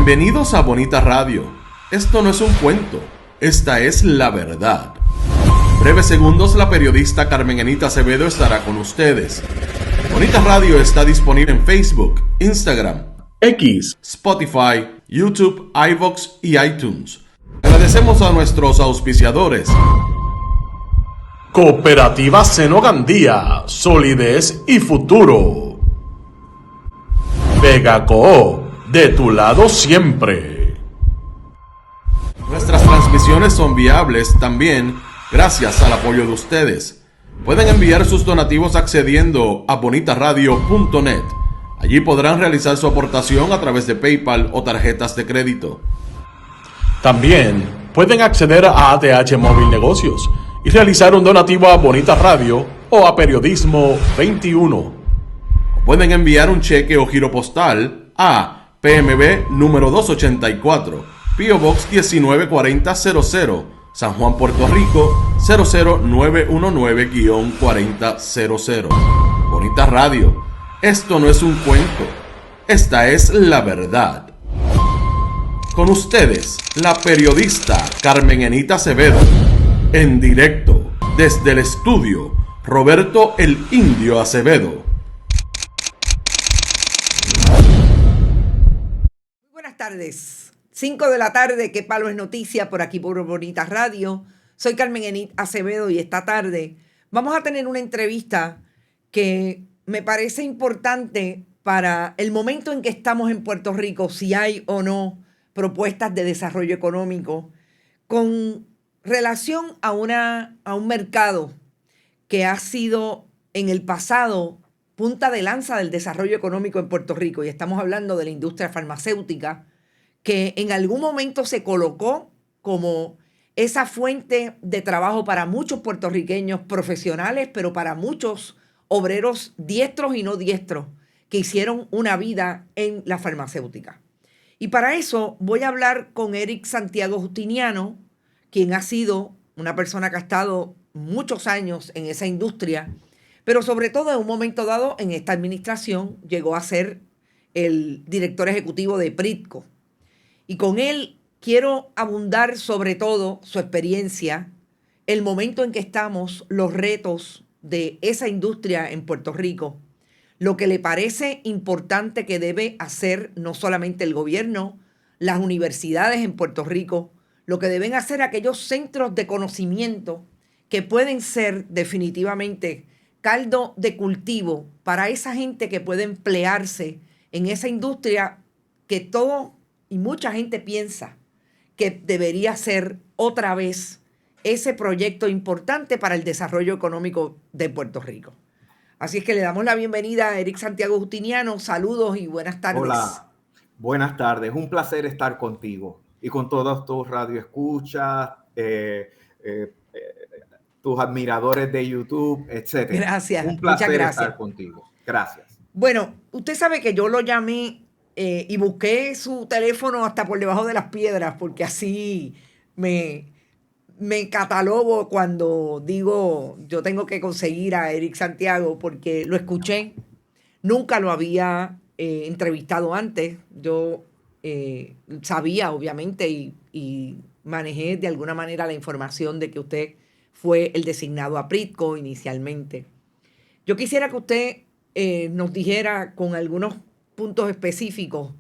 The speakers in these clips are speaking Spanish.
Bienvenidos a Bonita Radio. Esto no es un cuento, esta es la verdad. Breves segundos, la periodista Carmen Enita Acevedo estará con ustedes. Bonita Radio está disponible en Facebook, Instagram, X, Spotify, YouTube, iVoox y iTunes. Agradecemos a nuestros auspiciadores. Cooperativa Seno Gandía, solidez y futuro. Vegaco, de tu lado siempre. Nuestras transmisiones son viables también gracias al apoyo de ustedes. Pueden enviar sus donativos accediendo a bonitaradio.net. Allí podrán realizar su aportación a través de PayPal o tarjetas de crédito. También pueden acceder a ATH Móvil Negocios y realizar un donativo a Bonita Radio o a Periodismo 21. Pueden enviar un cheque o giro postal a PMB número 284, P.O. Box 194000, San Juan, Puerto Rico 00919-4000. Bonita Radio, esto no es un cuento, esta es la verdad. Con ustedes, la periodista Carmen Enita Acevedo, en directo desde el estudio Roberto el Indio Acevedo. Buenas tardes, 5 de la tarde, que palo es noticia por aquí por Bonita Radio. Soy Carmen Enita Acevedo y esta tarde vamos a tener una entrevista que me parece importante para el momento en que estamos en Puerto Rico, si hay o no propuestas de desarrollo económico, con relación a un mercado que ha sido en el pasado punta de lanza del desarrollo económico en Puerto Rico, y estamos hablando de la industria farmacéutica, que en algún momento se colocó como esa fuente de trabajo para muchos puertorriqueños profesionales, pero para muchos obreros diestros y no diestros que hicieron una vida en la farmacéutica. Y para eso voy a hablar con Eric Santiago Justiniano, quien ha sido una persona que ha estado muchos años en esa industria, pero sobre todo en un momento dado en esta administración llegó a ser el director ejecutivo de Pritco. Y con él quiero abundar sobre todo su experiencia, el momento en que estamos, los retos de esa industria en Puerto Rico, lo que le parece importante que debe hacer no solamente el gobierno, las universidades en Puerto Rico, lo que deben hacer aquellos centros de conocimiento que pueden ser definitivamente caldo de cultivo para esa gente que puede emplearse en esa industria que todo y mucha gente piensa que debería ser otra vez ese proyecto importante para el desarrollo económico de Puerto Rico. Así es que le damos la bienvenida a Eric Santiago Justiniano. Saludos y buenas tardes. Hola, buenas tardes. Un placer estar contigo y con todos tus radioescuchas, tus admiradores de YouTube, etc. Gracias. Un placer muchas gracias. estar contigo. Gracias. Bueno, usted sabe que yo lo llamé y busqué su teléfono hasta por debajo de las piedras, porque así me catalogo cuando digo yo tengo que conseguir a Eric Santiago, porque lo escuché, nunca lo había entrevistado antes. Yo sabía obviamente y manejé de alguna manera la información de que usted fue el designado a Pritco inicialmente. Yo quisiera que usted nos dijera con algunos puntos específicos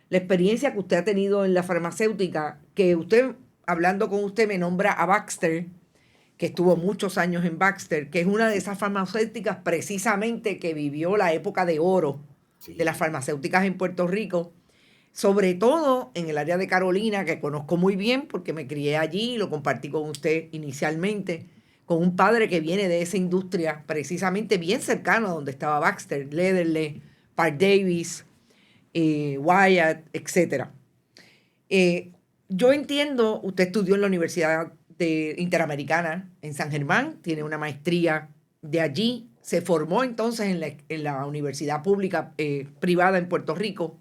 la experiencia que usted ha tenido en la farmacéutica, que usted, hablando con usted, me nombra a Baxter, que estuvo muchos años en Baxter, que es una de esas farmacéuticas precisamente que vivió la época de oro de las farmacéuticas en Puerto Rico, sobre todo en el área de Carolina, que conozco muy bien porque me crié allí y lo compartí con usted inicialmente, con un padre que viene de esa industria precisamente bien cercano a donde estaba Baxter, Leatherle, Park Davis, Wyatt, etc. Yo entiendo, usted estudió en la Universidad Interamericana en San Germán, tiene una maestría de allí, se formó entonces en la universidad pública privada en Puerto Rico,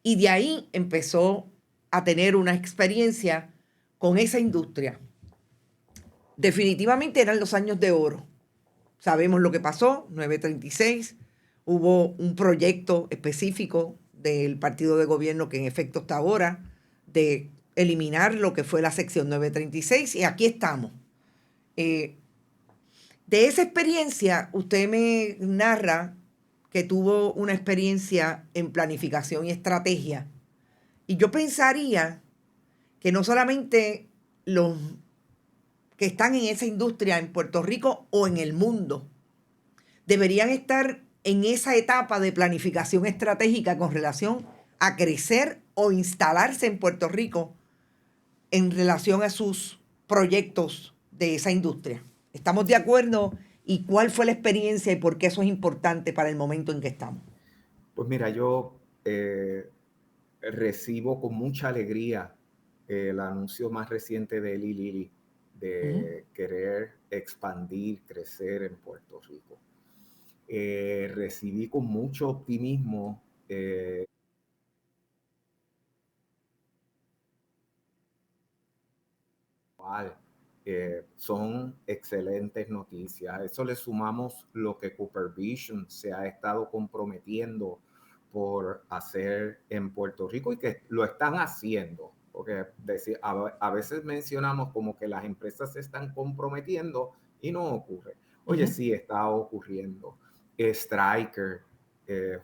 y de ahí empezó a tener una experiencia con esa industria. Definitivamente eran los años de oro. Sabemos lo que pasó, 936, hubo un proyecto específico del partido de gobierno que en efecto está ahora, de eliminar lo que fue la sección 936, y aquí estamos. De esa experiencia, usted me narra que tuvo una experiencia en planificación y estrategia. Y yo pensaría que no solamente los que están en esa industria en Puerto Rico o en el mundo deberían estar en esa etapa de planificación estratégica con relación a crecer o instalarse en Puerto Rico en relación a sus proyectos de esa industria. ¿Estamos de acuerdo? ¿Y cuál fue la experiencia y por qué eso es importante para el momento en que estamos? Pues mira, yo recibo con mucha alegría el anuncio más reciente de Eli Lilly de querer expandir, crecer en Puerto Rico. Recibí con mucho optimismo son excelentes noticias. A eso le sumamos lo que Cooper Vision se ha estado comprometiendo por hacer en Puerto Rico y que lo están haciendo. Porque a veces mencionamos como que las empresas se están comprometiendo y no ocurre. Oye, sí, está ocurriendo. Stryker,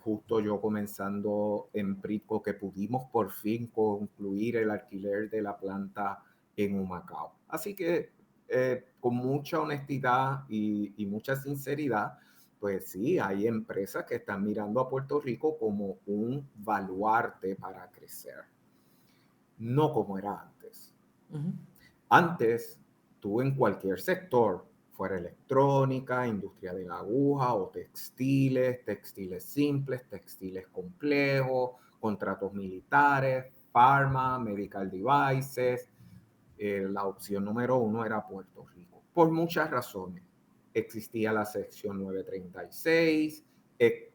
justo yo comenzando en Prico, que pudimos por fin concluir el alquiler de la planta en Humacao. Así que con mucha honestidad y mucha sinceridad, pues sí, hay empresas que están mirando a Puerto Rico como un baluarte para crecer. No como era antes. Antes, tú en cualquier sector, fuera electrónica, industria de la aguja o textiles, textiles simples, textiles complejos, contratos militares, pharma, medical devices, la opción número 1 era Puerto Rico, por muchas razones. Existía la sección 936,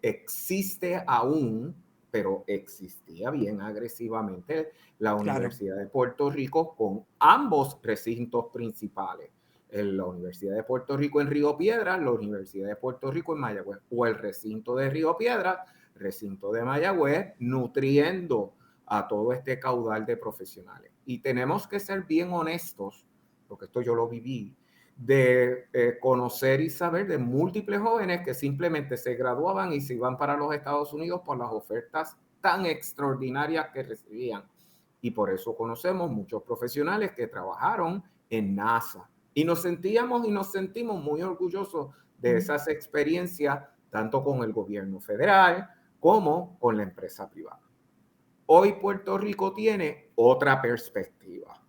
existe aún, pero existía bien agresivamente la Universidad de Puerto Rico con ambos recintos principales. La Universidad de Puerto Rico en Río Piedras, la Universidad de Puerto Rico en Mayagüez, o el recinto de Río Piedras, recinto de Mayagüez, nutriendo a todo este caudal de profesionales. Y tenemos que ser bien honestos, porque esto yo lo viví, de conocer y saber de múltiples jóvenes que simplemente se graduaban y se iban para los Estados Unidos por las ofertas tan extraordinarias que recibían. Y por eso conocemos muchos profesionales que trabajaron en NASA. Y nos sentíamos y nos sentimos muy orgullosos de esas experiencias, tanto con el gobierno federal como con la empresa privada. Hoy Puerto Rico tiene otra perspectiva.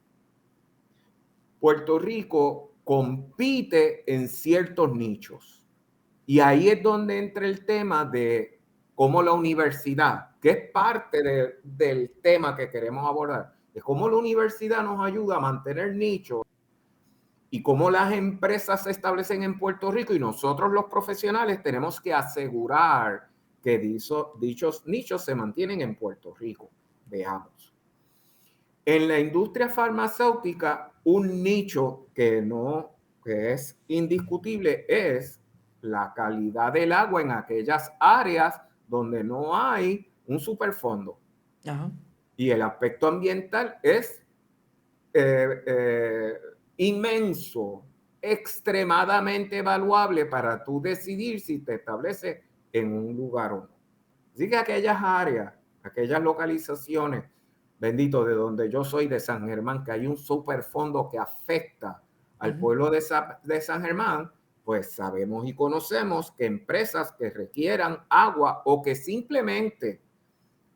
Puerto Rico compite en ciertos nichos. Y ahí es donde entra el tema de cómo la universidad, que es parte del tema que queremos abordar, de cómo la universidad nos ayuda a mantener nichos y cómo las empresas se establecen en Puerto Rico y nosotros los profesionales tenemos que asegurar que dichos nichos se mantienen en Puerto Rico. Veamos. En la industria farmacéutica, un nicho que es indiscutible es la calidad del agua en aquellas áreas donde no hay un superfondo. Y el aspecto ambiental es inmenso, extremadamente evaluable para tú decidir si te estableces en un lugar o no. Así que aquellas áreas, aquellas localizaciones, bendito, de donde yo soy, de San Germán, que hay un superfondo que afecta al pueblo de San Germán, pues sabemos y conocemos que empresas que requieran agua o que simplemente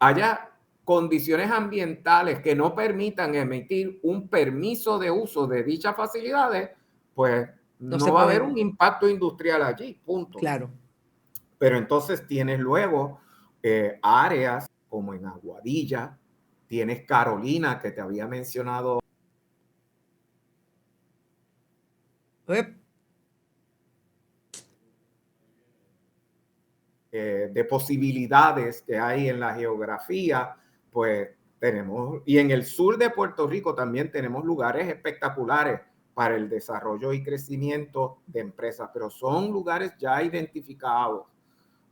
haya condiciones ambientales que no permitan emitir un permiso de uso de dichas facilidades, pues no va a haber un impacto industrial allí, punto. Claro. Pero entonces tienes luego áreas como en Aguadilla, tienes Carolina, que te había mencionado. De posibilidades que hay en la geografía, pues tenemos, y en el sur de Puerto Rico también tenemos lugares espectaculares para el desarrollo y crecimiento de empresas, pero son lugares ya identificados.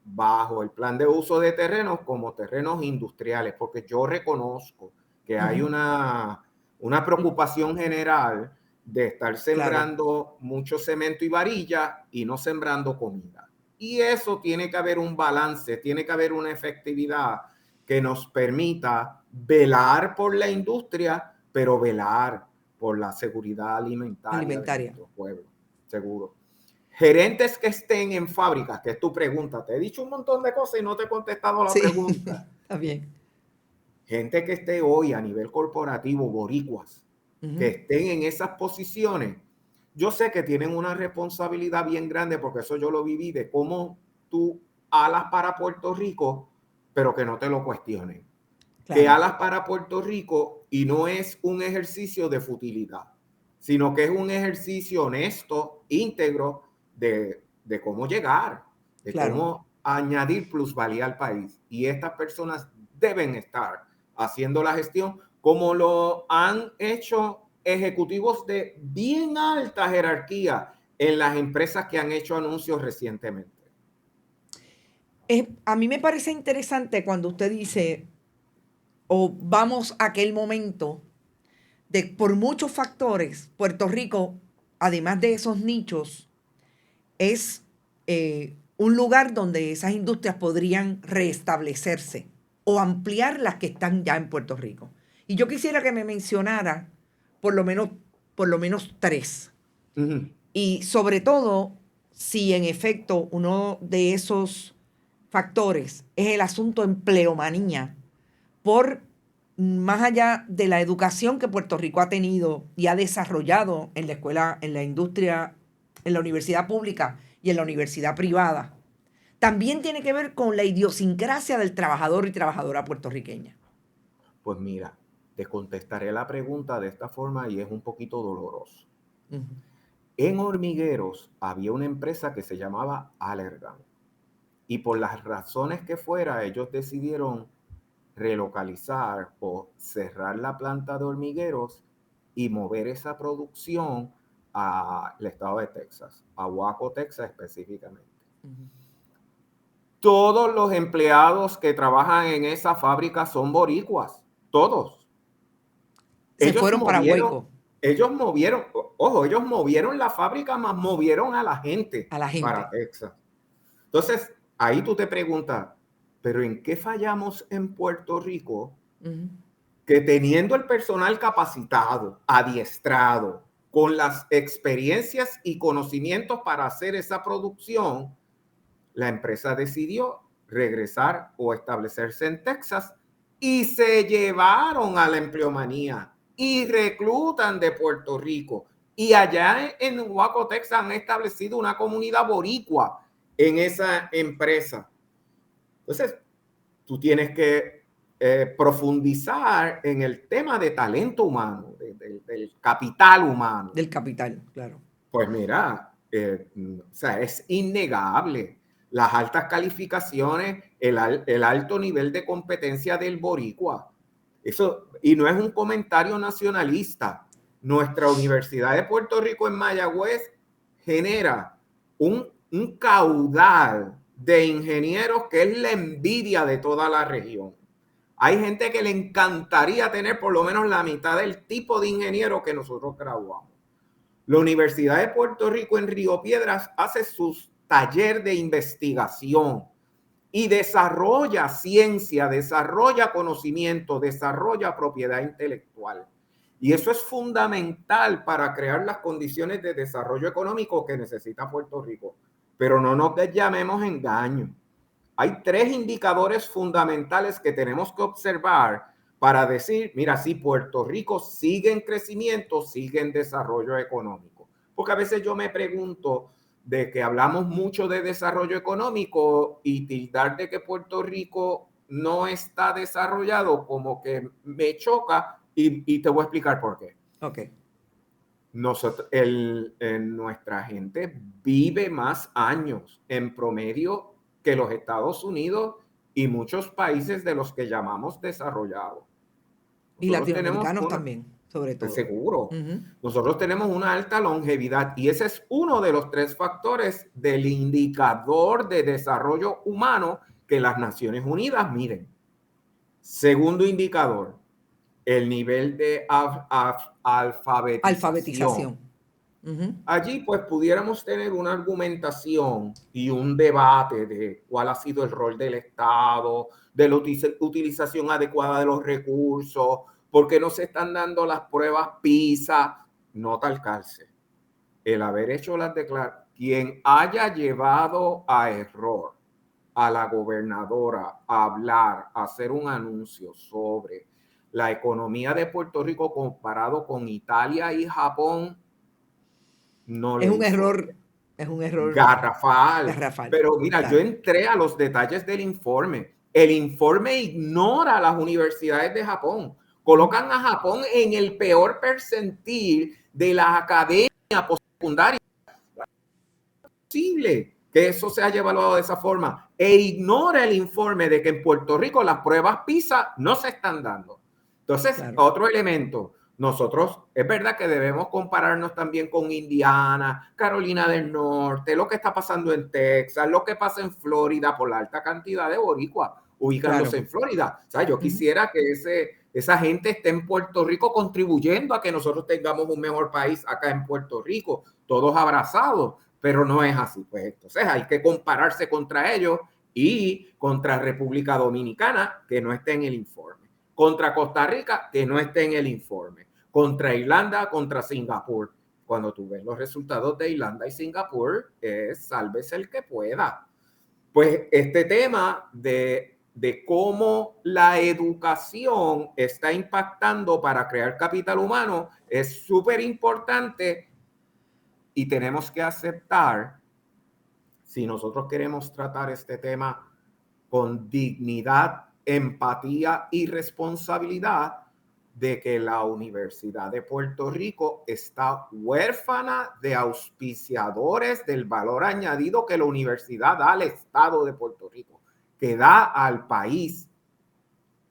bajo el plan de uso de terrenos como terrenos industriales, porque yo reconozco que hay una preocupación general de estar sembrando mucho cemento y varilla y no sembrando comida. Y eso tiene que haber un balance, tiene que haber una efectividad que nos permita velar por la industria, pero velar por la seguridad alimentaria de nuestro pueblo, seguro. Gerentes que estén en fábricas, que es tu pregunta. Te he dicho un montón de cosas y no te he contestado la pregunta. Está bien. Gente que esté hoy a nivel corporativo, boricuas, que estén en esas posiciones, yo sé que tienen una responsabilidad bien grande, porque eso yo lo viví, de cómo tú alas para Puerto Rico, pero que no te lo cuestionen. Que alas para Puerto Rico y no es un ejercicio de futilidad, sino que es un ejercicio honesto, íntegro, de cómo llegar, de cómo añadir plusvalía al país. Y estas personas deben estar haciendo la gestión como lo han hecho ejecutivos de bien alta jerarquía en las empresas que han hecho anuncios recientemente. A mí me parece interesante cuando usted dice, o vamos a aquel momento, de por muchos factores, Puerto Rico, además de esos nichos, es un lugar donde esas industrias podrían restablecerse o ampliar las que están ya en Puerto Rico. Y yo quisiera que me mencionara por lo menos 3. Y sobre todo, si en efecto uno de esos factores es el asunto empleomanía, por más allá de la educación que Puerto Rico ha tenido y ha desarrollado en la escuela, en la industria, en la universidad pública y en la universidad privada, también tiene que ver con la idiosincrasia del trabajador y trabajadora puertorriqueña. Pues mira, te contestaré la pregunta de esta forma y es un poquito doloroso. En Hormigueros había una empresa que se llamaba Allergan, y por las razones que fuera, ellos decidieron relocalizar o cerrar la planta de Hormigueros y mover esa producción al estado de Texas, a Waco, Texas específicamente. Todos los empleados que trabajan en esa fábrica son boricuas, todos. Se fueron para Waco. Ellos movieron la fábrica, más movieron a la gente para Texas. Entonces, ahí tú te preguntas, ¿pero en qué fallamos en Puerto Rico? Que teniendo el personal capacitado, adiestrado, con las experiencias y conocimientos para hacer esa producción, la empresa decidió regresar o establecerse en Texas y se llevaron a la empleomanía y reclutan de Puerto Rico. Y allá en Waco, Texas, han establecido una comunidad boricua en esa empresa. Entonces, tú tienes que profundizar en el tema de talento humano, del capital humano. Del capital, claro. Pues mira, o sea, es innegable las altas calificaciones, el alto nivel de competencia del boricua. Eso, y no es un comentario nacionalista. Nuestra Universidad de Puerto Rico en Mayagüez genera un caudal de ingenieros que es la envidia de toda la región. Hay gente que le encantaría tener por lo menos la mitad del tipo de ingeniero que nosotros graduamos. La Universidad de Puerto Rico en Río Piedras hace sus talleres de investigación y desarrolla ciencia, desarrolla conocimiento, desarrolla propiedad intelectual. Y eso es fundamental para crear las condiciones de desarrollo económico que necesita Puerto Rico. Pero no nos llamemos engaño. Hay 3 indicadores fundamentales que tenemos que observar para decir, mira, si Puerto Rico sigue en crecimiento, sigue en desarrollo económico. Porque a veces yo me pregunto de que hablamos mucho de desarrollo económico y tildar de que Puerto Rico no está desarrollado, como que me choca y te voy a explicar por qué. Okay. Nuestra gente vive más años en promedio que los Estados Unidos y muchos países de los que llamamos desarrollados. Y latinoamericanos también. sobre todo. Seguro. Ujú. Nosotros tenemos una alta longevidad y ese es uno de los 3 factores del indicador de desarrollo humano que las Naciones Unidas miden. Segundo indicador, el nivel de alfabetización. Alfabetización. Ujú. Allí pues pudiéramos tener una argumentación y un debate de cuál ha sido el rol del Estado, de la utilización adecuada de los recursos, por qué no se están dando las pruebas PISA, no tal calce. El haber hecho las declaraciones, quien haya llevado a error a la gobernadora a hablar, a hacer un anuncio sobre la economía de Puerto Rico comparado con Italia y Japón, no Es lo un hizo error, bien. es un error Garrafal. garrafal, Pero mira, yo brutal. entré a los detalles del informe. El informe ignora a las universidades de Japón. Colocan a Japón en el peor percentil de la academia postsecundaria posible que eso se haya evaluado de esa forma e ignora el informe de que en Puerto Rico las pruebas PISA no se están dando. Entonces, Claro. otro elemento, nosotros es verdad que debemos compararnos también con Indiana, Carolina del Norte, lo que está pasando en Texas, lo que pasa en Florida por la alta cantidad de boricuas ubicándose Claro. en Florida. O sea, yo quisiera que esa gente esté en Puerto Rico contribuyendo a que nosotros tengamos un mejor país acá en Puerto Rico, todos abrazados, pero no es así. Pues entonces hay que compararse contra ellos y contra República Dominicana, que no esté en el informe, contra Costa Rica, que no esté en el informe, contra Irlanda, contra Singapur. Cuando tú ves los resultados de Irlanda y Singapur, es sálvese el que pueda. Pues este tema de cómo la educación está impactando para crear capital humano es súper importante y tenemos que aceptar, si nosotros queremos tratar este tema con dignidad, empatía y responsabilidad, de que la Universidad de Puerto Rico está huérfana de auspiciadores del valor añadido que la universidad da al Estado de Puerto Rico, que da al país.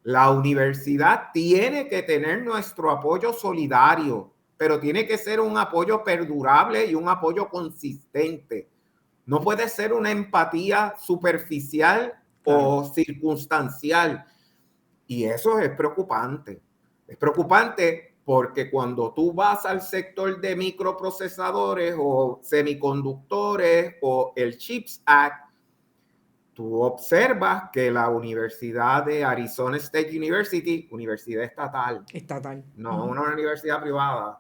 La universidad tiene que tener nuestro apoyo solidario, pero tiene que ser un apoyo perdurable y un apoyo consistente. No puede ser una empatía superficial o circunstancial. Y eso es preocupante. Es preocupante porque cuando tú vas al sector de microprocesadores o semiconductores o el CHIPS Act, tú observas que la Universidad de Arizona State University, universidad estatal, no una universidad privada,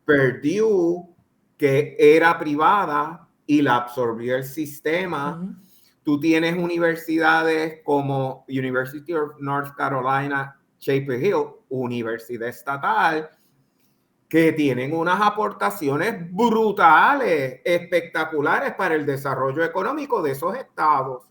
Purdue, que era privada y la absorbió el sistema. Tú tienes universidades como University of North Carolina, Chapel Hill, universidad estatal, que tienen unas aportaciones brutales, espectaculares para el desarrollo económico de esos estados.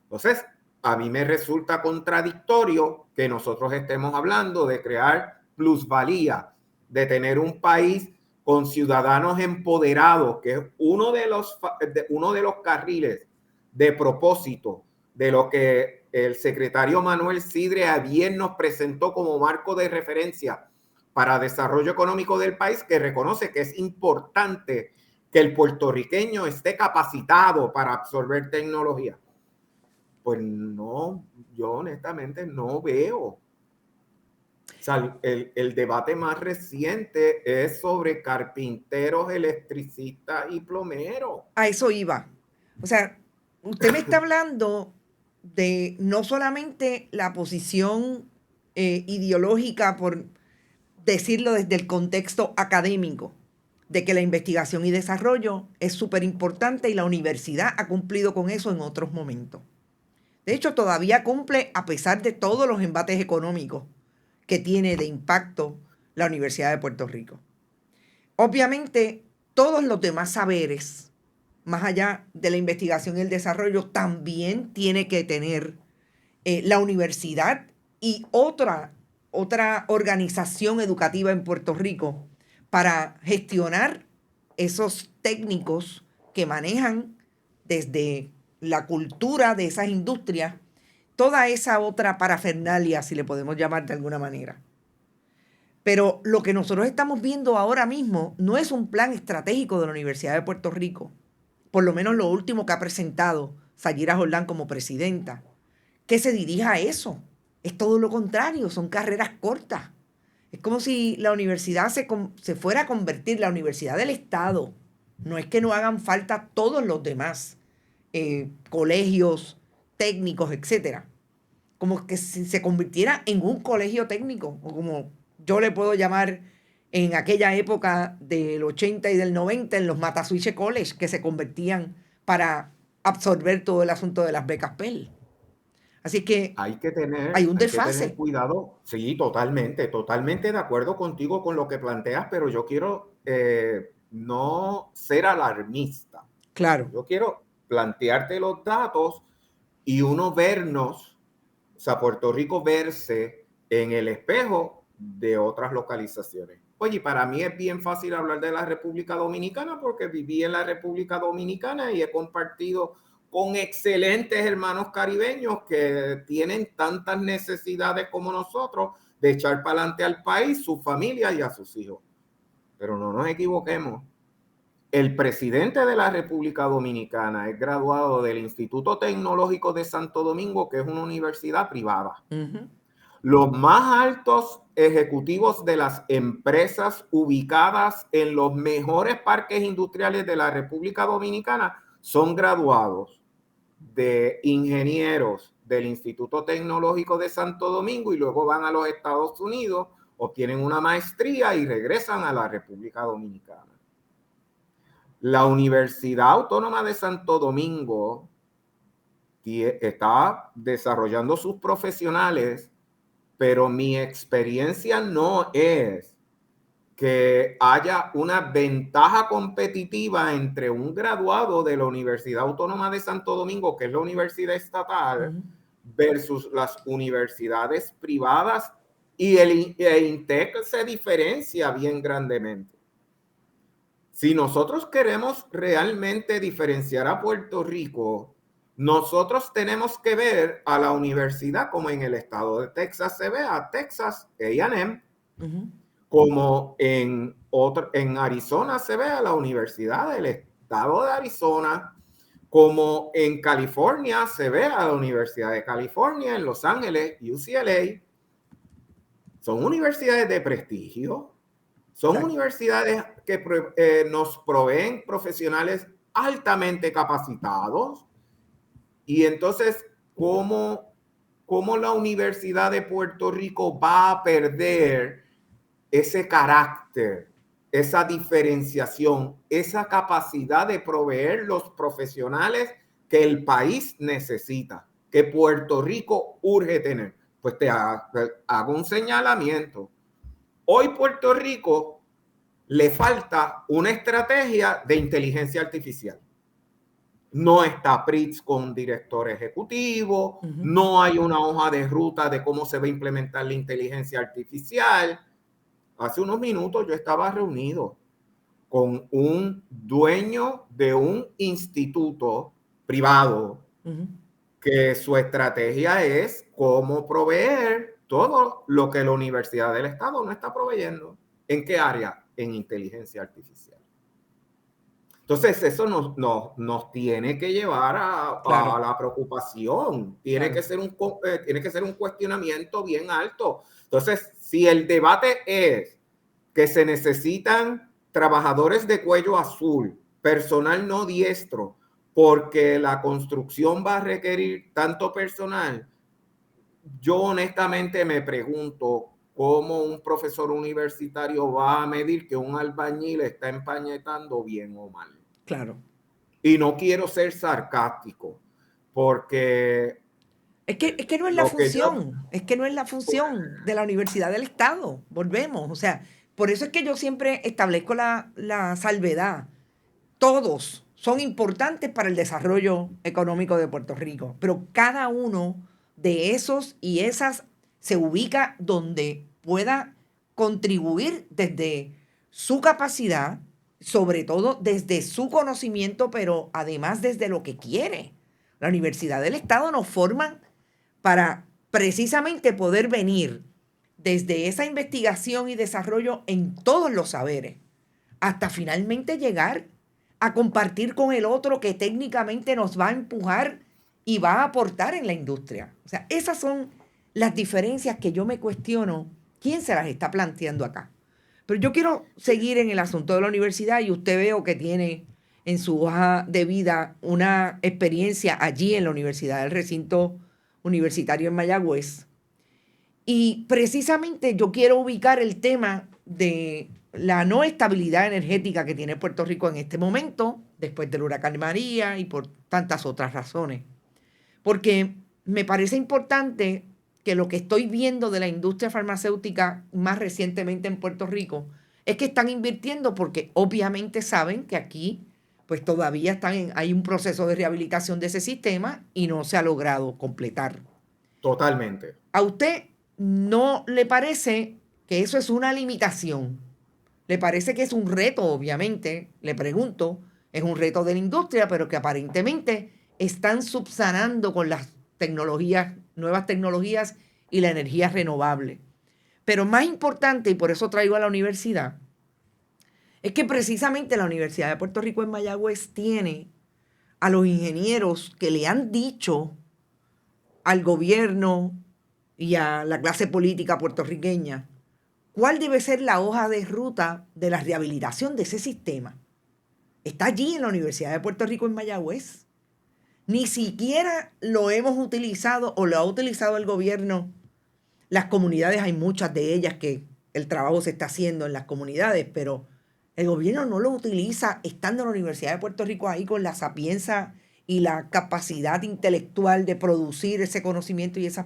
Entonces, a mí me resulta contradictorio que nosotros estemos hablando de crear plusvalía, de tener un país con ciudadanos empoderados, que es uno de los carriles de propósito de lo que el secretario Manuel Sidre ayer nos presentó como marco de referencia para desarrollo económico del país, que reconoce que es importante que el puertorriqueño esté capacitado para absorber tecnología. Pues no, yo honestamente no veo. O sea, el debate más reciente es sobre carpinteros, electricistas y plomeros. A eso iba. O sea, usted me está hablando de no solamente la posición ideológica, por decirlo desde el contexto académico, de que la investigación y desarrollo es súper importante y la universidad ha cumplido con eso en otros momentos. De hecho, todavía cumple a pesar de todos los embates económicos que tiene de impacto la Universidad de Puerto Rico. Obviamente, todos los demás saberes, más allá de la investigación y el desarrollo, también tiene que tener la universidad y otra organización educativa en Puerto Rico para gestionar esos técnicos que manejan desde la cultura de esas industrias, toda esa otra parafernalia, si le podemos llamar de alguna manera. Pero lo que nosotros estamos viendo ahora mismo no es un plan estratégico de la Universidad de Puerto Rico, por lo menos lo último que ha presentado Sayira Jordán como presidenta, que se dirija a eso. Es todo lo contrario, son carreras cortas. Es como si la universidad se fuera a convertir, la universidad del Estado. No es que no hagan falta todos los demás colegios técnicos, etcétera. Como que si se convirtiera en un colegio técnico, o como yo le puedo llamar en aquella época del 80 y del 90, en los Matasuiche College, que se convertían para absorber todo el asunto de las becas Pell. Así que hay que hay un tener desfase. cuidado. Sí, totalmente de acuerdo contigo con lo que planteas, pero yo quiero no ser alarmista. Claro. Yo quiero plantearte los datos y uno vernos, o sea, Puerto Rico verse en el espejo de otras localizaciones. Oye, para mí es bien fácil hablar de la República Dominicana porque viví en la República Dominicana y he compartido con excelentes hermanos caribeños que tienen tantas necesidades como nosotros de echar para adelante al país, su familia y a sus hijos. Pero no nos equivoquemos. El presidente de la República Dominicana es graduado del Instituto Tecnológico de Santo Domingo, que es una universidad privada. Uh-huh. Los más altos ejecutivos de las empresas ubicadas en los mejores parques industriales de la República Dominicana son graduados de ingenieros del Instituto Tecnológico de Santo Domingo y luego van a los Estados Unidos, obtienen una maestría y regresan a la República Dominicana. La Universidad Autónoma de Santo Domingo está desarrollando sus profesionales, pero mi experiencia no es que haya una ventaja competitiva entre un graduado de la Universidad Autónoma de Santo Domingo, que es la universidad estatal, versus las universidades privadas, y el INTEC se diferencia bien grandemente. Si nosotros queremos realmente diferenciar a Puerto Rico, nosotros tenemos que ver a la universidad como en el estado de Texas se ve a Texas A&M, como en Arizona se ve a la Universidad del Estado de Arizona, como en California se ve a la Universidad de California, en Los Ángeles, UCLA. Son universidades de prestigio. Son universidades que nos proveen profesionales altamente capacitados. Y entonces, ¿cómo la Universidad de Puerto Rico va a perder ese carácter, esa diferenciación, esa capacidad de proveer los profesionales que el país necesita, que Puerto Rico urge tener? Pues te hago un señalamiento. Hoy Puerto Rico le falta una estrategia de inteligencia artificial. No está PRITS con director ejecutivo, no hay una hoja de ruta de cómo se va a implementar la inteligencia artificial. Hace unos minutos yo estaba reunido con un dueño de un instituto privado que su estrategia es cómo proveer todo lo que la Universidad del Estado no está proveyendo. ¿En qué área? En inteligencia artificial. Entonces, eso nos tiene que llevar a la preocupación. Tiene que ser un cuestionamiento bien alto. Entonces, si el debate es que se necesitan trabajadores de cuello azul, personal no diestro, porque la construcción va a requerir tanto personal, yo honestamente me pregunto cómo un profesor universitario va a medir que un albañil está empañetando bien o mal. Claro. Y no quiero ser sarcástico, porque es que no es la función, es que no es la función de la Universidad del Estado. Volvemos, o sea, por eso es que yo siempre establezco la salvedad. Todos son importantes para el desarrollo económico de Puerto Rico, pero cada uno de esos y esas se ubica donde pueda contribuir desde su capacidad, sobre todo desde su conocimiento, pero además desde lo que quiere. La Universidad del Estado nos forma para precisamente poder venir desde esa investigación y desarrollo en todos los saberes, hasta finalmente llegar a compartir con el otro que técnicamente nos va a empujar y va a aportar en la industria. O sea, esas son las diferencias que yo me cuestiono quién se las está planteando acá. Pero yo quiero seguir en el asunto de la universidad y usted veo que tiene en su hoja de vida una experiencia allí en la universidad, el recinto universitario en Mayagüez. Y precisamente yo quiero ubicar el tema de la no estabilidad energética que tiene Puerto Rico en este momento, después del huracán María y por tantas otras razones. Porque me parece importante que lo que estoy viendo de la industria farmacéutica más recientemente en Puerto Rico es que están invirtiendo porque obviamente saben que aquí pues todavía hay un proceso de rehabilitación de ese sistema y no se ha logrado completar. Totalmente. ¿A usted no le parece que eso es una limitación? ¿Le parece que es un reto, obviamente? Le pregunto, es un reto de la industria, pero que aparentemente están subsanando con las tecnologías, nuevas tecnologías y la energía renovable. Pero más importante, y por eso traigo a la universidad, es que precisamente la Universidad de Puerto Rico en Mayagüez tiene a los ingenieros que le han dicho al gobierno y a la clase política puertorriqueña cuál debe ser la hoja de ruta de la rehabilitación de ese sistema. Está allí en la Universidad de Puerto Rico en Mayagüez. Ni siquiera lo hemos utilizado o lo ha utilizado el gobierno. Las comunidades, hay muchas de ellas que el trabajo se está haciendo en las comunidades, pero el gobierno no lo utiliza estando en la Universidad de Puerto Rico ahí con la sapienza y la capacidad intelectual de producir ese conocimiento y esas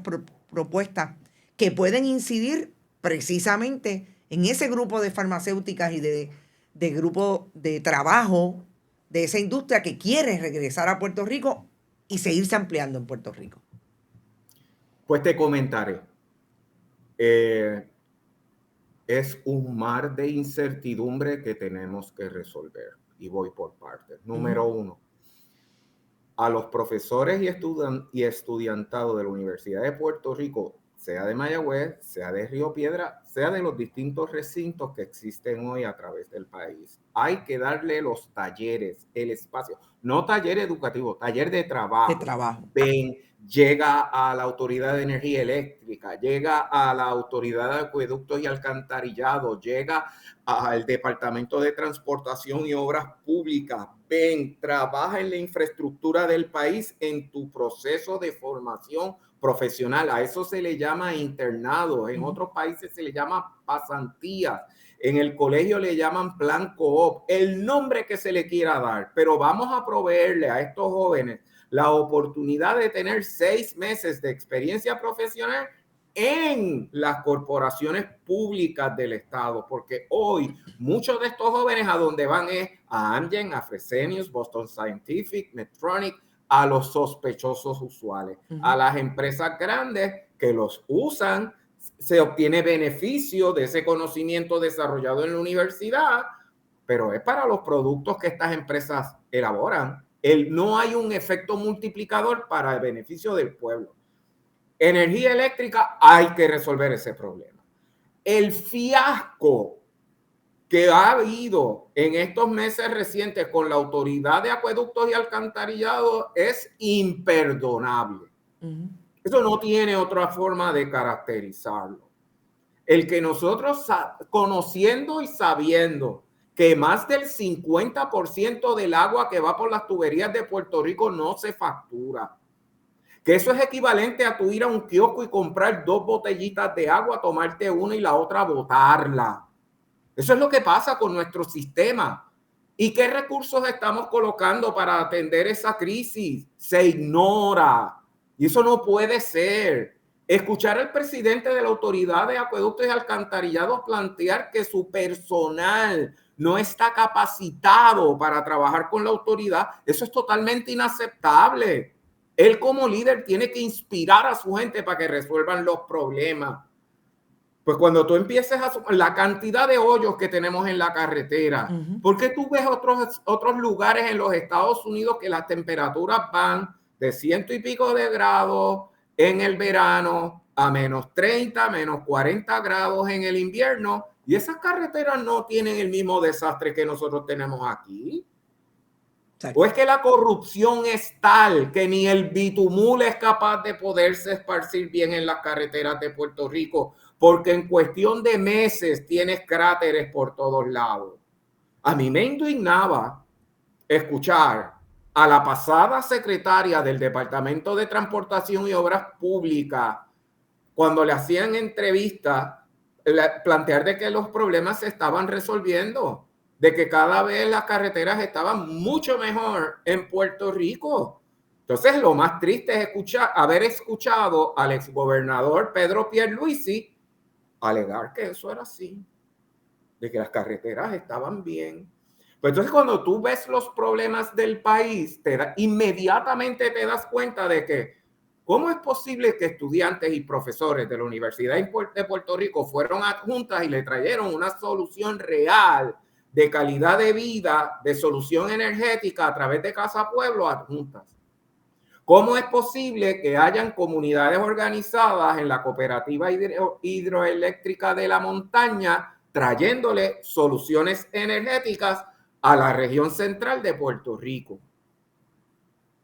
propuestas que pueden incidir precisamente en ese grupo de farmacéuticas y de grupo de trabajo de esa industria que quiere regresar a Puerto Rico y seguirse ampliando en Puerto Rico. Pues te comentaré. Es un mar de incertidumbre que tenemos que resolver. Y voy por partes. Número uno, a los profesores y estudiantado de la Universidad de Puerto Rico, sea de Mayagüez, sea de Río Piedra, sea de los distintos recintos que existen hoy a través del país. Hay que darle los talleres, el espacio, no taller educativo, taller de trabajo. De trabajo. Ven, llega a la Autoridad de Energía Eléctrica, llega a la Autoridad de Acueductos y Alcantarillado, llega al Departamento de Transportación y Obras Públicas. Ven, trabaja en la infraestructura del país en tu proceso de formación profesional. A eso se le llama internado. En otros países se le llama pasantías. En el colegio le llaman plan co-op. El nombre que se le quiera dar. Pero vamos a proveerle a estos jóvenes la oportunidad de tener 6 meses de experiencia profesional en las corporaciones públicas del Estado, porque hoy muchos de estos jóvenes a donde van es a Amgen, a Fresenius, Boston Scientific, Medtronic, a los sospechosos usuales, a las empresas grandes que los usan, se obtiene beneficio de ese conocimiento desarrollado en la universidad, pero es para los productos que estas empresas elaboran. No hay un efecto multiplicador para el beneficio del pueblo. Energía eléctrica, hay que resolver ese problema. El fiasco que ha habido en estos meses recientes con la Autoridad de Acueductos y Alcantarillado es imperdonable. Eso no tiene otra forma de caracterizarlo. El que nosotros, conociendo y sabiendo que más del 50% del agua que va por las tuberías de Puerto Rico no se factura, que eso es equivalente a tú ir a un kiosco y comprar 2 botellitas de agua, tomarte una y la otra botarla. Eso es lo que pasa con nuestro sistema. ¿Y qué recursos estamos colocando para atender esa crisis? Se ignora. Y eso no puede ser. Escuchar al presidente de la Autoridad de Acueductos y Alcantarillados plantear que su personal no está capacitado para trabajar con la autoridad, eso es totalmente inaceptable. Él como líder tiene que inspirar a su gente para que resuelvan los problemas. Pues cuando tú empieces a sumar la cantidad de hoyos que tenemos en la carretera, ¿por qué tú ves otros lugares en los Estados Unidos que las temperaturas van de 100 y pico de grados en el verano a menos 30, menos 40 grados en el invierno, y esas carreteras no tienen el mismo desastre que nosotros tenemos aquí. Exacto. ¿O es que la corrupción es tal que ni el bitumul es capaz de poderse esparcir bien en las carreteras de Puerto Rico? Porque en cuestión de meses tienes cráteres por todos lados. A mí me indignaba escuchar a la pasada secretaria del Departamento de Transportación y Obras Públicas, cuando le hacían entrevistas, plantear de que los problemas se estaban resolviendo, de que cada vez las carreteras estaban mucho mejor en Puerto Rico. Entonces, lo más triste es haber escuchado al exgobernador Pedro Pierluisi alegar que eso era así, de que las carreteras estaban bien. Pues entonces, cuando tú ves los problemas del país, inmediatamente te das cuenta de que ¿cómo es posible que estudiantes y profesores de la Universidad de Puerto Rico fueron adjuntas y le trajeron una solución real de calidad de vida, de solución energética a través de Casa Pueblo adjuntas? ¿Cómo es posible que hayan comunidades organizadas en la Cooperativa Hidroeléctrica de la Montaña trayéndole soluciones energéticas a la región central de Puerto Rico?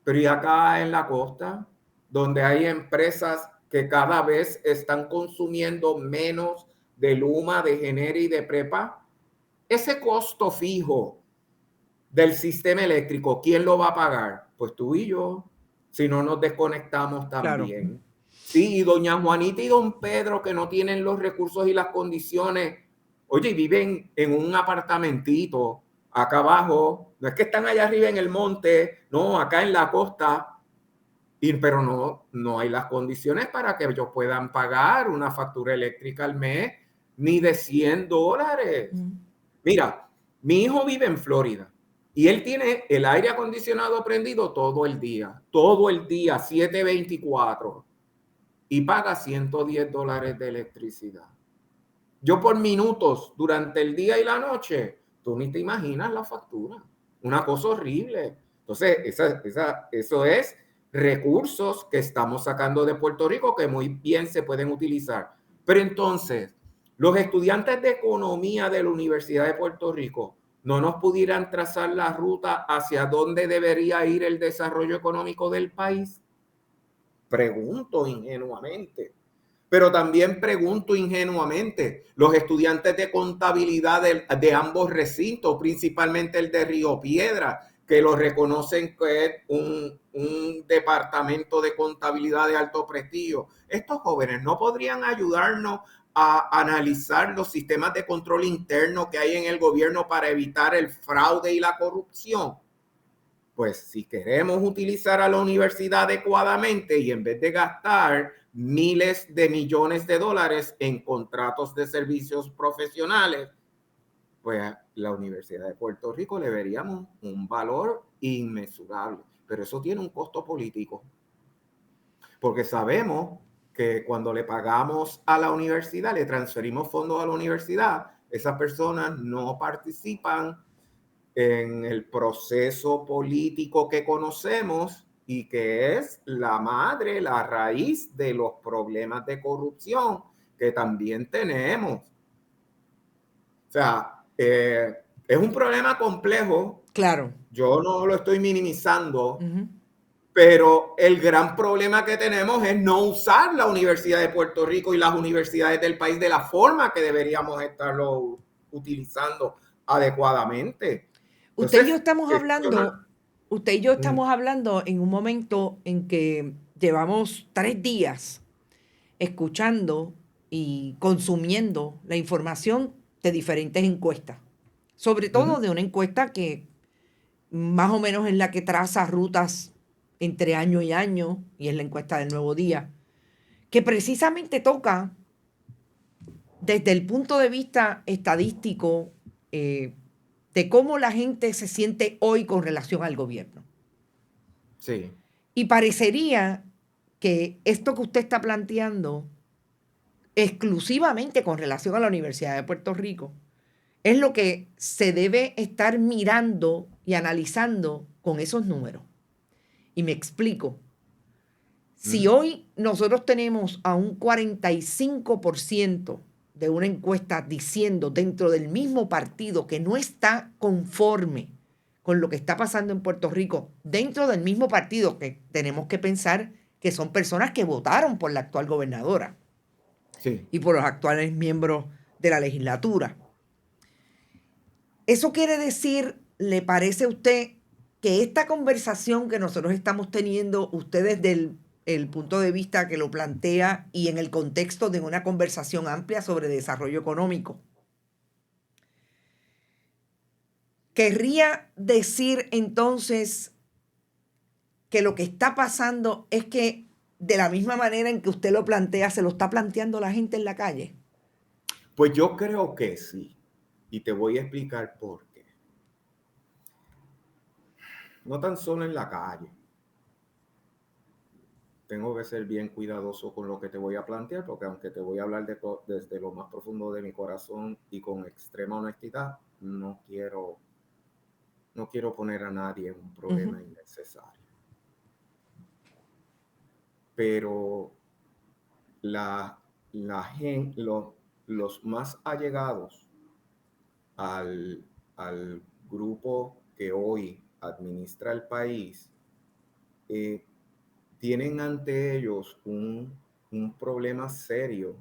Pero y acá en la costa, donde hay empresas que cada vez están consumiendo menos de Luma, de Genera y de Prepa, ese costo fijo del sistema eléctrico, ¿quién lo va a pagar? Pues tú y yo, si no nos desconectamos también. Claro. Sí, y doña Juanita y don Pedro, que no tienen los recursos y las condiciones, oye, viven en un apartamentito acá abajo, no es que están allá arriba en el monte, no, acá en la costa, pero no hay las condiciones para que ellos puedan pagar una factura eléctrica al mes, ni de $100. Mira, mi hijo vive en Florida y él tiene el aire acondicionado prendido todo el día, 7/24, y paga $110 de electricidad. Yo por minutos durante el día y la noche, tú ni te imaginas la factura, una cosa horrible. Entonces, eso es recursos que estamos sacando de Puerto Rico que muy bien se pueden utilizar. Pero entonces, los estudiantes de economía de la Universidad de Puerto Rico no nos pudieran trazar la ruta hacia dónde debería ir el desarrollo económico del país. Pregunto ingenuamente. Pero también pregunto ingenuamente, los estudiantes de contabilidad de ambos recintos, principalmente el de Río Piedra, que lo reconocen que es un departamento de contabilidad de alto prestigio, estos jóvenes no podrían ayudarnos a analizar los sistemas de control interno que hay en el gobierno para evitar el fraude y la corrupción. Pues si queremos utilizar a la universidad adecuadamente y en vez de gastar miles de millones de dólares en contratos de servicios profesionales, pues a la Universidad de Puerto Rico le veríamos un valor inmesurable. Pero eso tiene un costo político. Porque sabemos que cuando le pagamos a la universidad, le transferimos fondos a la universidad, esas personas no participan en el proceso político que conocemos y que es la madre, la raíz de los problemas de corrupción que también tenemos. O sea, es un problema complejo. Claro. Yo no lo estoy minimizando, pero el gran problema que tenemos es no usar la Universidad de Puerto Rico y las universidades del país de la forma que deberíamos estarlo utilizando adecuadamente. Usted y yo estamos hablando en un momento en que llevamos 3 días escuchando y consumiendo la información de diferentes encuestas, sobre todo de una encuesta que más o menos es la que traza rutas entre año y año, y es la encuesta del Nuevo Día, que precisamente toca desde el punto de vista estadístico de cómo la gente se siente hoy con relación al gobierno. Sí. Y parecería que esto que usted está planteando exclusivamente con relación a la Universidad de Puerto Rico es lo que se debe estar mirando y analizando con esos números. Y me explico. Si hoy nosotros tenemos a un 45% de una encuesta diciendo dentro del mismo partido que no está conforme con lo que está pasando en Puerto Rico, dentro del mismo partido, que tenemos que pensar que son personas que votaron por la actual gobernadora Sí. y por los actuales miembros de la legislatura. Eso quiere decir, ¿le parece a usted que esta conversación que nosotros estamos teniendo, usted desde el punto de vista que lo plantea y en el contexto de una conversación amplia sobre desarrollo económico, querría decir entonces que lo que está pasando es que de la misma manera en que usted lo plantea, se lo está planteando la gente en la calle? Pues yo creo que sí. Y te voy a explicar por qué. No tan solo en la calle. Tengo que ser bien cuidadoso con lo que te voy a plantear, porque aunque te voy a hablar desde lo más profundo de mi corazón y con extrema honestidad, no quiero poner a nadie en un problema innecesario. Pero los más allegados al grupo que hoy administra el país, tienen ante ellos un problema serio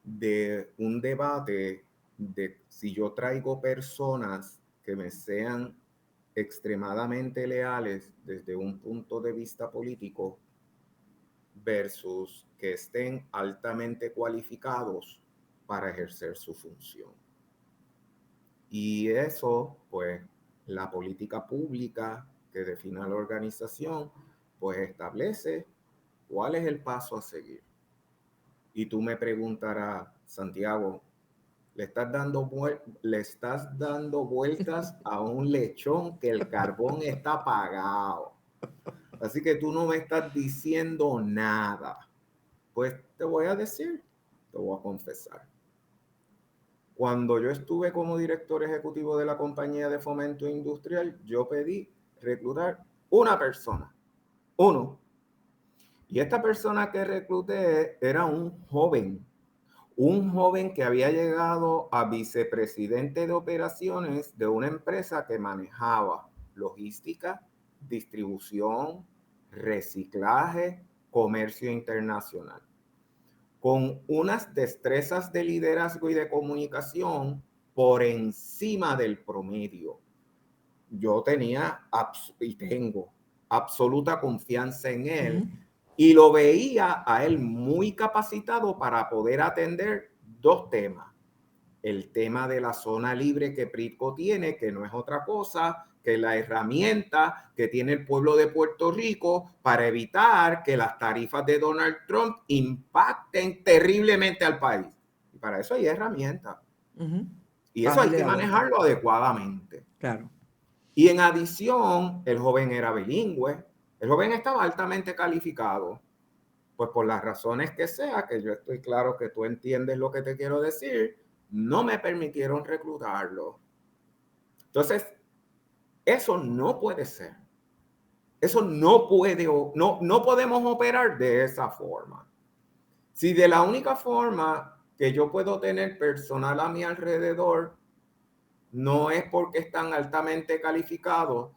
de un debate de si yo traigo personas que me sean extremadamente leales desde un punto de vista político versus que estén altamente cualificados para ejercer su función. Y eso, pues, la política pública que define la organización, pues establece cuál es el paso a seguir. Y tú me preguntarás, Santiago, le estás dando vueltas a un lechón que el carbón está apagado. Así que tú no me estás diciendo nada. Pues te voy a decir, te voy a confesar. Cuando yo estuve como director ejecutivo de la compañía de fomento industrial, yo pedí reclutar una persona, uno. Y esta persona que recluté era un joven que había llegado a vicepresidente de operaciones de una empresa que manejaba logística, distribución, reciclaje, comercio internacional, con unas destrezas de liderazgo y de comunicación por encima del promedio. Yo tenía y tengo absoluta confianza en él. Y lo veía a él muy capacitado para poder atender dos temas. El tema de la zona libre que PRITCO tiene, que no es otra cosa que la herramienta que tiene el pueblo de Puerto Rico para evitar que las tarifas de Donald Trump impacten terriblemente al país. Y para eso hay herramientas. Y eso hay que manejarlo adecuadamente. Claro. Y en adición, el joven era bilingüe. El joven estaba altamente calificado, pues por las razones que sea, que yo estoy claro que tú entiendes lo que te quiero decir, no me permitieron reclutarlo. Entonces, eso no puede ser. Eso no podemos operar de esa forma. Si de la única forma que yo puedo tener personal a mi alrededor no es porque están altamente calificados,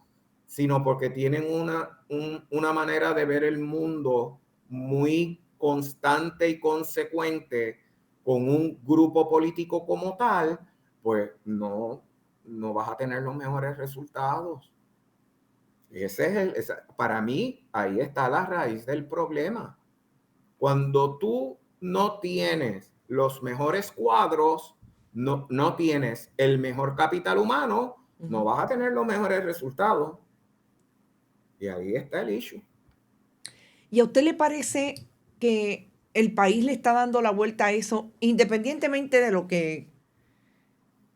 sino porque tienen una manera de ver el mundo muy constante y consecuente con un grupo político como tal, pues no vas a tener los mejores resultados. Para mí, ahí está la raíz del problema. Cuando tú no tienes los mejores cuadros, no tienes el mejor capital humano, no vas a tener los mejores resultados. Y ahí está el issue. ¿Y a usted le parece que el país le está dando la vuelta a eso, independientemente de lo que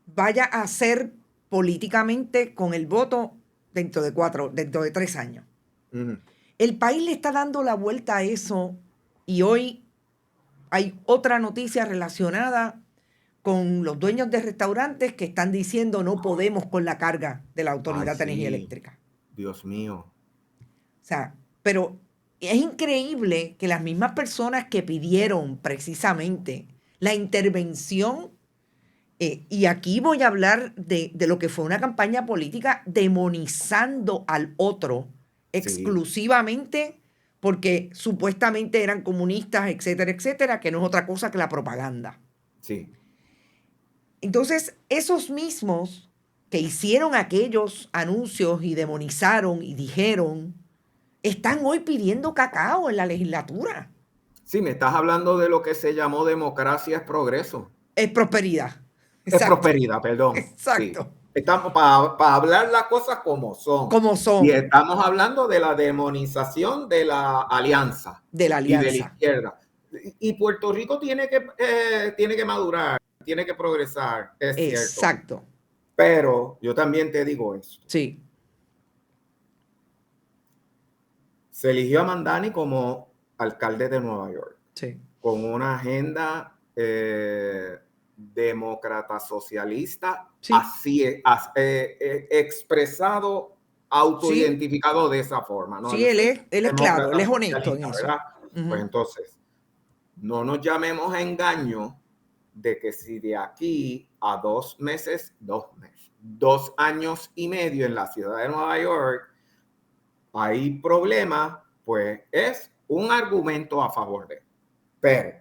vaya a hacer políticamente con el voto dentro de 3 años? El país le está dando la vuelta a eso y hoy hay otra noticia relacionada con los dueños de restaurantes que están diciendo no podemos con la carga de la Autoridad de Energía Eléctrica. Dios mío. O sea, pero es increíble que las mismas personas que pidieron precisamente la intervención, y aquí voy a hablar de lo que fue una campaña política demonizando al otro Sí, exclusivamente porque supuestamente eran comunistas, etcétera, etcétera, que no es otra cosa que la propaganda. sí. Entonces, esos mismos que hicieron aquellos anuncios y demonizaron y dijeron, están hoy pidiendo cacao en la legislatura. Sí, me estás hablando de lo que se llamó democracia es progreso. Es prosperidad. Es Exacto, prosperidad, perdón. Sí. exacto. Estamos para hablar las cosas como son. Como Y son estamos hablando de la demonización de la alianza de la y de la alianza. izquierda. Y Puerto Rico tiene que madurar, tiene que progresar, es cierto. Exacto. Pero yo también te digo esto. Sí, Se eligió a Mandani como alcalde de Nueva York, sí. con una agenda demócrata socialista, Sí. así expresado, autoidentificado de esa forma. ¿no? Sí, Yo él soy es claro, demócrata él es honesto en socialista, eso. ¿verdad? Ujú. Pues entonces, no nos llamemos a engaño de que si de aquí a 2 años y medio en la ciudad de Nueva York hay problemas, pues es un argumento a favor de. Pero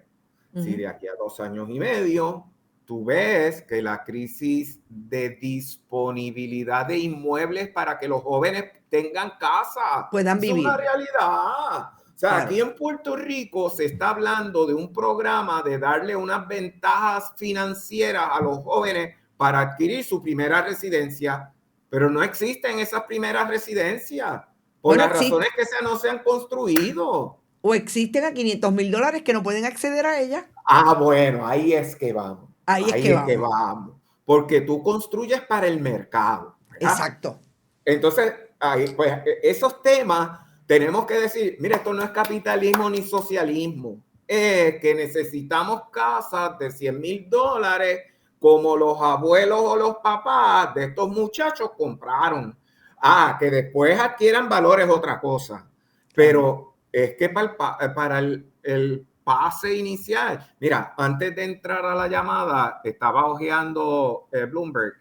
si de aquí a 2 años y medio tú ves que la crisis de disponibilidad de inmuebles para que los jóvenes tengan casa Puedan es vivir. una realidad. O sea, Claro. aquí en Puerto Rico se está hablando de un programa de darle unas ventajas financieras a los jóvenes para adquirir su primera residencia, pero no existen esas primeras residencias por Bueno, las razones que no se han construido. O existen a $500,000 que no pueden acceder a ella. Ah, bueno, ahí es que vamos. Ahí es que vamos. Porque tú construyes para el mercado, ¿verdad? Exacto. Entonces, ahí, pues, esos temas tenemos que decir, mira, esto no es capitalismo ni socialismo. Es que necesitamos casas de $100,000 como los abuelos o los papás de estos muchachos compraron. Ah, que después adquieran valor es otra cosa. Pero es que para el pase inicial, mira, antes de entrar a la llamada, estaba hojeando Bloomberg,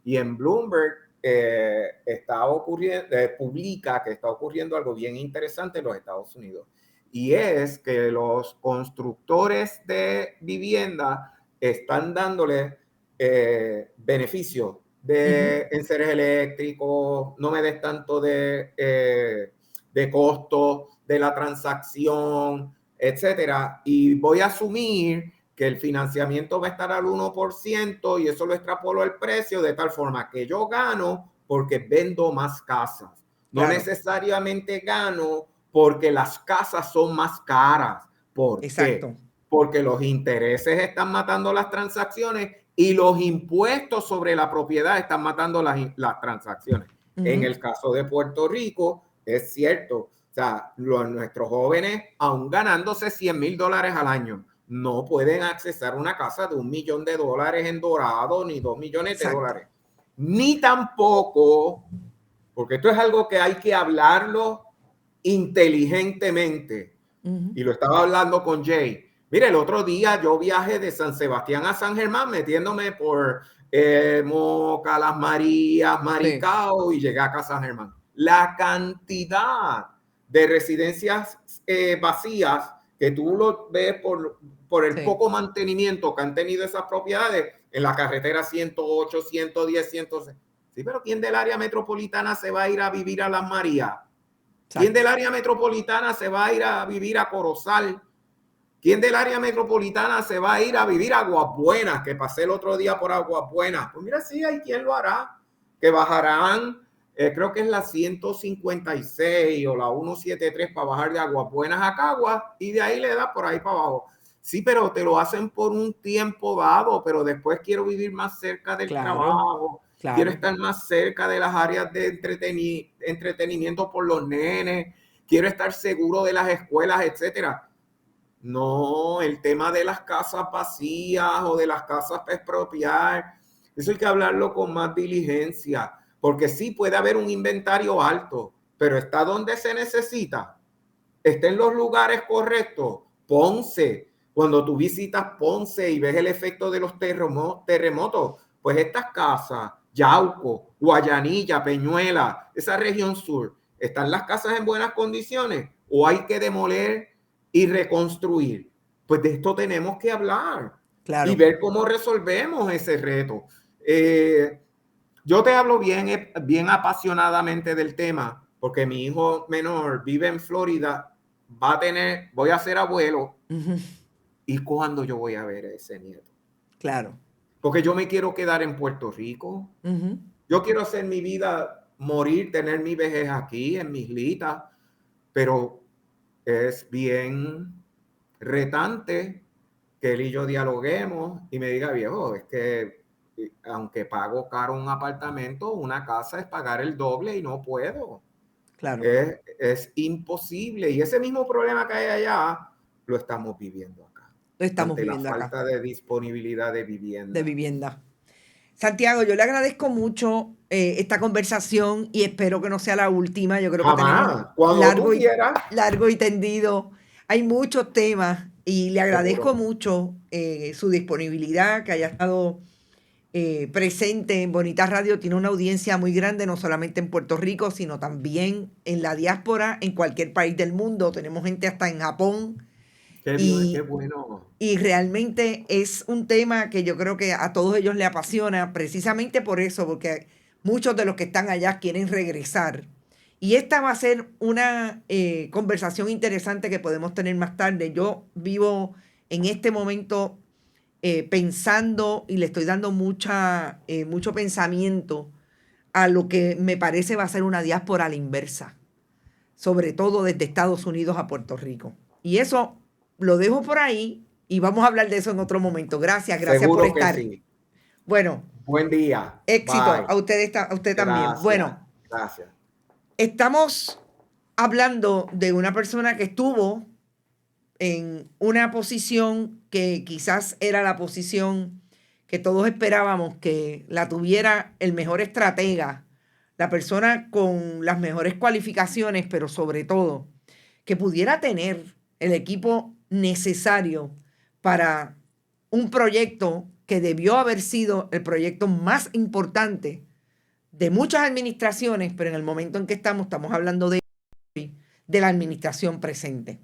y en Bloomberg publica que está ocurriendo algo bien interesante en los Estados Unidos, y es que los constructores de vivienda están dándole beneficios de enseres eléctricos, no me des tanto de costo de la transacción, etcétera, y voy a asumir que el financiamiento va a estar al 1% y eso lo extrapolo al precio de tal forma que yo gano porque vendo más casas. No necesariamente gano porque las casas son más caras. ¿Por qué? Porque los intereses están matando las transacciones y los impuestos sobre la propiedad están matando las transacciones. En el caso de Puerto Rico, es cierto, o sea, nuestros jóvenes, aún ganándose $100,000 al año, no pueden accesar una casa de $1 millón en Dorado, ni $2 millones, ni tampoco, porque esto es algo que hay que hablarlo inteligentemente. Y lo estaba hablando con Jay. Mire, el otro día yo viajé de San Sebastián a San Germán metiéndome por Moca, Las Marías, Maricao, y llegué acá a San Germán. La cantidad de residencias vacías que tú lo ves por el poco mantenimiento que han tenido esas propiedades en la carretera 108, 110, 106. Sí, pero ¿quién del área metropolitana se va a ir a vivir a Las Marías? ¿Quién del área metropolitana se va a ir a vivir a Corozal? ¿Quién del área metropolitana se va a ir a vivir a Aguas Buenas? Que pasé el otro día por Aguas Buenas. Pues mira, sí, hay quien lo hará. Que bajarán, creo que es la 156 o la 173 para bajar de Aguas Buenas a Caguas, y de ahí le da por ahí para abajo. Sí, pero te lo hacen por un tiempo dado, pero después quiero vivir más cerca del trabajo. Quiero estar más cerca de las áreas de entretenimiento por los nenes. Quiero estar seguro de las escuelas, etcétera. No, el tema de las casas vacías o de las casas expropiar, eso hay que hablarlo con más diligencia, porque sí puede haber un inventario alto, pero está donde se necesita. esté en los lugares correctos. Ponce, cuando tú visitas Ponce y ves el efecto de los terremotos, pues estas casas, Yauco, Guayanilla, Peñuela, esa región sur, ¿están las casas en buenas condiciones o hay que demoler y reconstruir? Pues de esto tenemos que hablar, claro, y ver cómo resolvemos ese reto. Yo te hablo bien apasionadamente del tema, porque mi hijo menor vive en Florida, voy a ser abuelo. Uh-huh. ¿Y cuándo yo voy a ver a ese nieto? Claro. Porque yo me quiero quedar en Puerto Rico. Uh-huh. Yo quiero hacer mi vida, morir, tener mi vejez aquí, en mi islita. Pero es bien retante que él y yo dialoguemos y me diga, viejo, es que aunque pago caro un apartamento, una casa es pagar el doble y no puedo. Claro. Es imposible. Y ese mismo problema que hay allá, lo estamos viviendo acá. Lo estamos viviendo acá. La falta de disponibilidad de vivienda. Santiago, yo le agradezco mucho esta conversación y espero que no sea la última. Yo creo que tenemos largo y tendido. Hay muchos temas y le agradezco mucho su disponibilidad, que haya estado presente en Bonita Radio. Tiene una audiencia muy grande, no solamente en Puerto Rico, sino también en la diáspora, en cualquier país del mundo. Tenemos gente hasta en Japón. Qué bueno. Y realmente es un tema que yo creo que a todos ellos les apasiona, precisamente por eso, porque muchos de los que están allá quieren regresar. Y esta va a ser una conversación interesante que podemos tener más tarde. Yo vivo en este momento pensando y le estoy dando mucho pensamiento a lo que me parece va a ser una diáspora a la inversa, sobre todo desde Estados Unidos a Puerto Rico. Y eso lo dejo por ahí y vamos a hablar de eso en otro momento. Gracias Seguro por estar. Sí. Bueno. Buen día. Éxito. Bye. A usted también. Gracias. Bueno. Gracias. Estamos hablando de una persona que estuvo en una posición que quizás era la posición que todos esperábamos que la tuviera el mejor estratega, la persona con las mejores cualificaciones, pero sobre todo que pudiera tener el equipo necesario para un proyecto que debió haber sido el proyecto más importante de muchas administraciones, pero en el momento en que estamos hablando de la administración presente.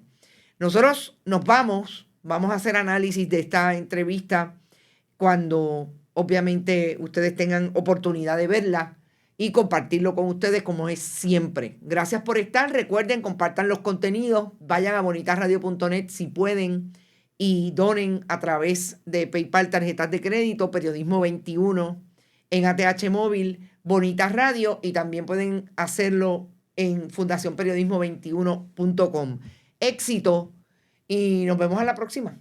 Nosotros vamos a hacer análisis de esta entrevista cuando obviamente ustedes tengan oportunidad de verla y compartirlo con ustedes como es siempre. Gracias por estar. Recuerden, compartan los contenidos, vayan a bonitasradio.net si pueden y donen a través de PayPal, tarjetas de crédito, Periodismo 21 en ATH Móvil, Bonitas Radio, y también pueden hacerlo en fundacionperiodismo21.com. Éxito y nos vemos a la próxima.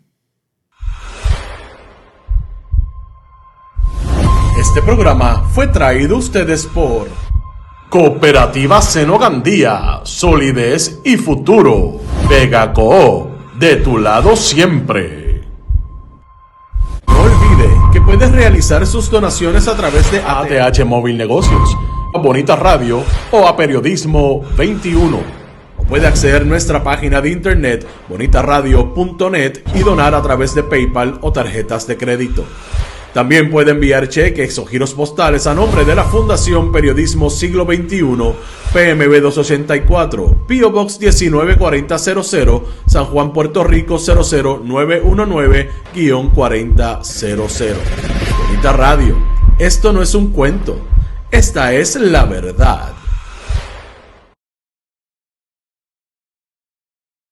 Este programa fue traído a ustedes por Cooperativa Seno Gandía, Solidez y Futuro. Vega Coop, de tu lado siempre. No olvide que puedes realizar sus donaciones a través de ATH Móvil Negocios, a Bonita Radio o a Periodismo 21. O puede acceder a nuestra página de internet bonitasradio.net y donar a través de PayPal o tarjetas de crédito. También puede enviar cheques o giros postales a nombre de la Fundación Periodismo Siglo XXI, PMB 284, P.O. Box 194000, San Juan, Puerto Rico 00919-4000. Bonita Radio, esto no es un cuento, esta es la verdad.